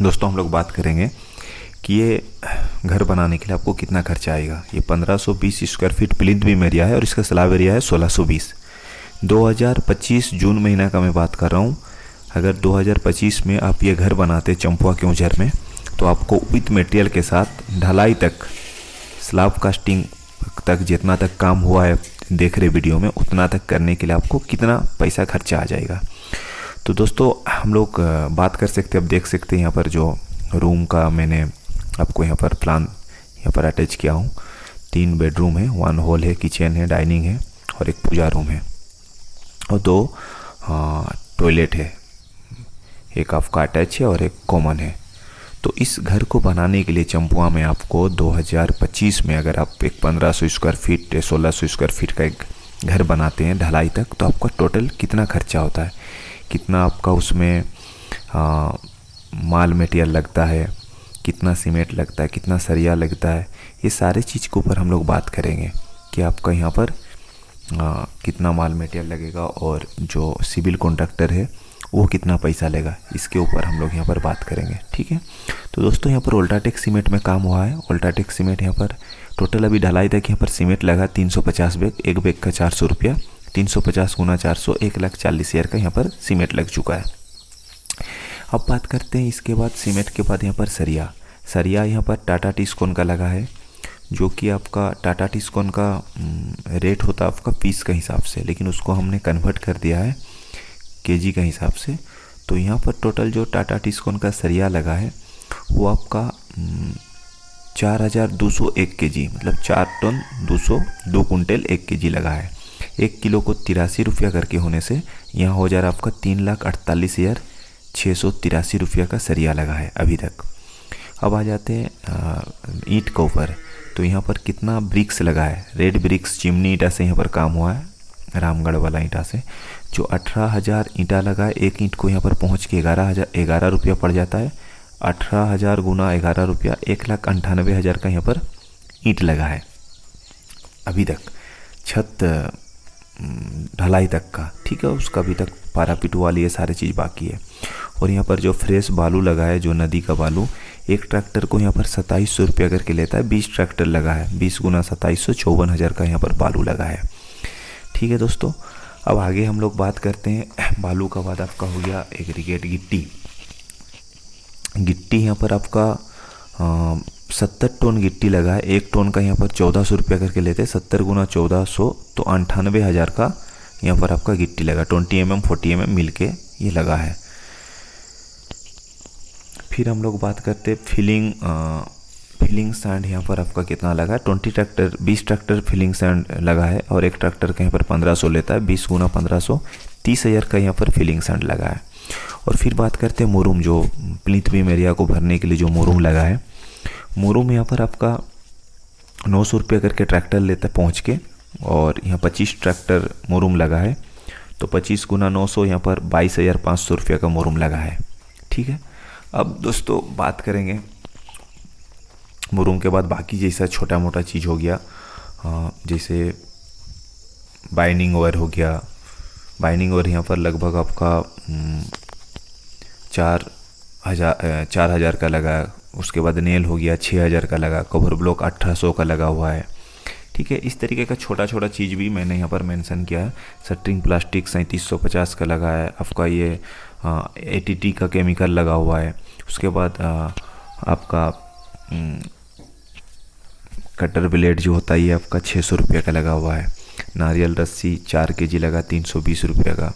दोस्तों हम लोग बात करेंगे कि ये घर बनाने के लिए आपको कितना खर्चा आएगा। ये 1520 square feet plinth beam area है और इसका स्लैब एरिया है 1620। 2025 जून महीना का मैं बात कर रहा हूँ। अगर 2025 में आप ये घर बनाते चंपुआ क्योंझर में, तो आपको विथ मटेरियल के साथ ढलाई तक, स्लैब कास्टिंग तक जितना तक काम हुआ है देख रहे वीडियो में, उतना तक करने के लिए आपको कितना पैसा खर्चा आ जाएगा। तो दोस्तों हम लोग बात कर सकते हैं। अब देख सकते हैं यहाँ पर जो रूम का मैंने आपको यहाँ पर प्लान यहाँ पर अटैच किया हूँ। 3 बेडरूम है, 1 हॉल है, किचन है, डाइनिंग है और एक पूजा रूम है और 2 टॉयलेट है। एक आपका अटैच है और एक कॉमन है। तो इस घर को बनाने के लिए चंपुआ में आपको 2025 में अगर आप एक 1500 स्क्वायर फीट 1600 स्क्वायर फीट का एक घर बनाते हैं ढलाई तक, तो आपका टोटल कितना खर्चा होता है, कितना आपका उसमें माल मटेरियल लगता है, कितना सीमेंट लगता है, कितना सरिया लगता है, ये सारे चीज़ के ऊपर हम लोग बात करेंगे कि आपका यहाँ पर कितना माल मटेरियल लगेगा और जो सिविल कॉन्ट्रैक्टर है वो कितना पैसा लेगा, इसके ऊपर हम लोग यहाँ पर बात करेंगे। ठीक है। तो दोस्तों यहाँ पर अल्ट्राटेक सीमेंट में काम हुआ है। अल्ट्राटेक सीमेंट यहाँ पर टोटल अभी ढलाई तक यहाँ पर सीमेंट लगा 350 बैग, एक बैग का 400 रुपया, 350 गुना 400, 1,40,000 का यहाँ पर सीमेंट लग चुका है। अब बात करते हैं इसके बाद सीमेंट के बाद यहाँ पर सरिया यहाँ पर टाटा टिस्कोन का लगा है, जो कि आपका टाटा टिस्कोन का रेट होता है आपका पीस का हिसाब से, लेकिन उसको हमने कन्वर्ट कर दिया है केजी का हिसाब से। तो यहाँ पर टोटल जो टाटा टिस्कोन का सरिया लगा है वो आपका 4201 केजी, मतलब 4 टन 2 कुंटल 1 केजी लगा है। 1 किलो को 83 रुपया करके होने से यहाँ हो जा रहा है आपका 3,48,683 रुपया का सरिया लगा है अभी तक। अब आ जाते हैं ईंट के ऊपर। तो यहाँ पर कितना ब्रिक्स लगा है, रेड ब्रिक्स चिमनी ईंटा से यहाँ पर काम हुआ है, रामगढ़ वाला ईंटा से, जो 18,000 ईंटा लगा है। एक ईंट को यहाँ पर पहुँच के 11 रुपया पड़ जाता है। 18,000 गुना 11 रुपया, 1,98,000 का यहाँ पर ईंट लगा है अभी तक, छत ढलाई तक का। ठीक है, उसका अभी तक पारापिट वाली ये सारी चीज़ बाकी है। और यहाँ पर जो फ्रेश बालू लगा है, जो नदी का बालू, एक ट्रैक्टर को यहाँ पर 2700 रुपया करके लेता है। 20 ट्रैक्टर लगा है, 20 गुना 2700, 54,000 का यहाँ पर बालू लगा है। ठीक है दोस्तों, अब आगे हम लोग बात करते हैं। बालू का बाद आपका हो गया एग्रीगेट गिट्टी यहाँ पर आपका 70 टन गिट्टी लगा है। 1 टन का यहाँ पर 1400 रुपया करके लेते हैं। 70 गुना 1400 तो 98,000 का यहाँ पर आपका गिट्टी लगा। 20 mm 40 mm मिल के ये लगा है। फिर हम लोग बात करते हैं फिलिंग सैंड यहाँ पर आपका कितना लगा है। 20 ट्रैक्टर फिलिंग सैंड लगा है और एक ट्रैक्टर का यहाँ पर 1500 लेता है। 20 गुना 1500, 30,000 का यहाँ पर फिलिंग सैंड लगा है। और फिर बात करते हैं मुरुम, जो प्लिंथ बीम एरिया को भरने के लिए जो मुरुम लगा है। मुरुम यहाँ पर आपका 900 रुपये करके ट्रैक्टर लेता है पहुँच के, और यहाँ 25 ट्रैक्टर मुरुम लगा है। तो 25 गुना 900 यहाँ पर 22,500 रुपये का मुरुम लगा है। ठीक है। अब दोस्तों बात करेंगे मुरुम के बाद बाकी जैसा छोटा मोटा चीज़ हो गया, जैसे बाइंडिंग वायर हो गया। बाइंडिंग वायर यहाँ पर लगभग आपका 4,000 का लगा। उसके बाद नेल हो गया 6,000 का लगा। कवर ब्लॉक 1800 का लगा हुआ है। ठीक है, इस तरीके का छोटा छोटा चीज़ भी मैंने यहाँ पर मेंशन किया है। शटरिंग प्लास्टिक 3750 का लगा है आपका। ये ATT का केमिकल लगा हुआ है। उसके बाद आपका कटर ब्लेड जो होता है ये आपका 600 रुपये का लगा हुआ है। नारियल रस्सी 4 केजी लगा 320 रुपये का।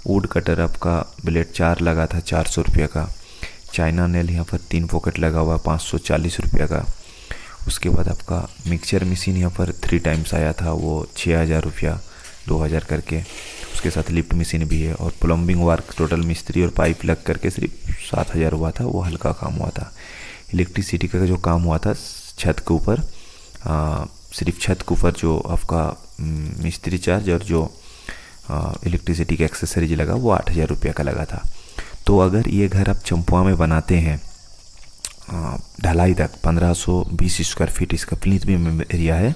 वुड कटर आपका ब्लेड 4 लगा था 400 रुपये का। चाइना नेल यहाँ पर 3 पॉकेट लगा हुआ 540 रुपये का। उसके बाद आपका मिक्सचर मशीन यहाँ पर 3 टाइम्स आया था, वो 6,000 रुपया, 2,000 करके। उसके साथ लिफ्ट मशीन भी है। और प्लम्बिंग वर्क टोटल मिस्त्री और पाइप लग करके सिर्फ 7,000 हुआ था, वो हल्का काम हुआ था। इलेक्ट्रिसिटी का जो काम हुआ था छत के ऊपर, सिर्फ छत के ऊपर जो आपका मिस्त्री चार्ज और जो इलेक्ट्रिसिटी का एक्सेसरीज लगा वो 8,000 रुपये का लगा था। तो अगर ये घर आप चंपुआ में बनाते हैं ढलाई तक, 1520 स्क्वायर फीट इसका प्लिंथ बीम एरिया है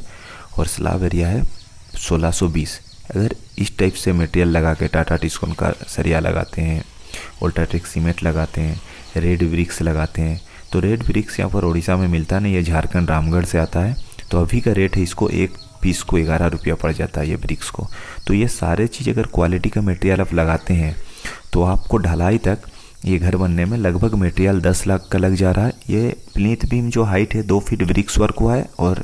और स्लैब एरिया है 1620। अगर इस टाइप से मटेरियल लगा के टाटा टिस्कोन का सरिया लगाते हैं, अल्ट्राटेक सीमेंट लगाते हैं, रेड ब्रिक्स लगाते हैं। तो रेड ब्रिक्स यहाँ पर उड़ीसा में मिलता नहीं, ये झारखंड रामगढ़ से आता है। तो अभी का रेट है इसको एक पीस को 11 रुपया पड़ जाता है ये ब्रिक्स को। तो ये सारे चीज़ अगर क्वालिटी का मटेरियल आप लगाते हैं तो आपको ढलाई तक ये घर बनने में लगभग मटेरियल 10 लाख का लग जा रहा है। ये प्लिंथ बीम जो हाइट है 2 फीट ब्रिक्स वर्क हुआ है और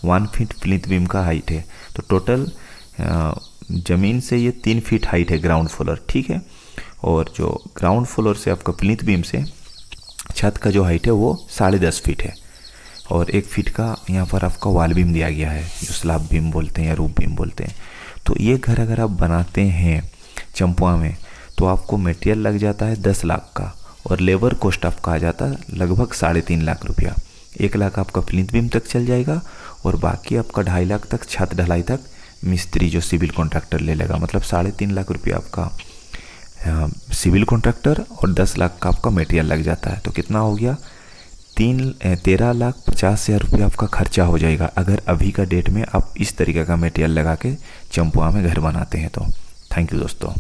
1 फीट प्लिंथ बीम का हाइट है। तो टोटल ज़मीन से ये 3 फीट हाइट है ग्राउंड फ्लोर, ठीक है। और जो ग्राउंड फ्लोर से आपका प्लिंथ बीम से छत का जो हाइट है वो 10.5 फीट है। और 1 फीट का यहाँ पर आपका वॉल बीम दिया गया है, जो स्लैब बीम बोलते हैं या रूफ बीम बोलते हैं। तो ये घर अगर आप बनाते हैं चंपुआ में तो आपको मटेरियल लग जाता है 10 लाख का और लेबर कॉस्ट आपका आ जाता है लगभग 3.5 लाख रुपया। 1 लाख आपका प्लिंथ बीम तक चल जाएगा और बाकी आपका 2.5 लाख तक छत ढलाई तक मिस्त्री जो सिविल कॉन्ट्रैक्टर ले लेगा। मतलब 3.5 लाख रुपया आपका सिविल कॉन्ट्रैक्टर और 10 लाख का आपका मटेरियल लग जाता है। तो कितना हो गया? 13,50,000 रुपया आपका खर्चा हो जाएगा अगर अभी का डेट में आप इस तरीके का मटेरियल लगा के चंपुआ में घर बनाते हैं तो। थैंक यू दोस्तों।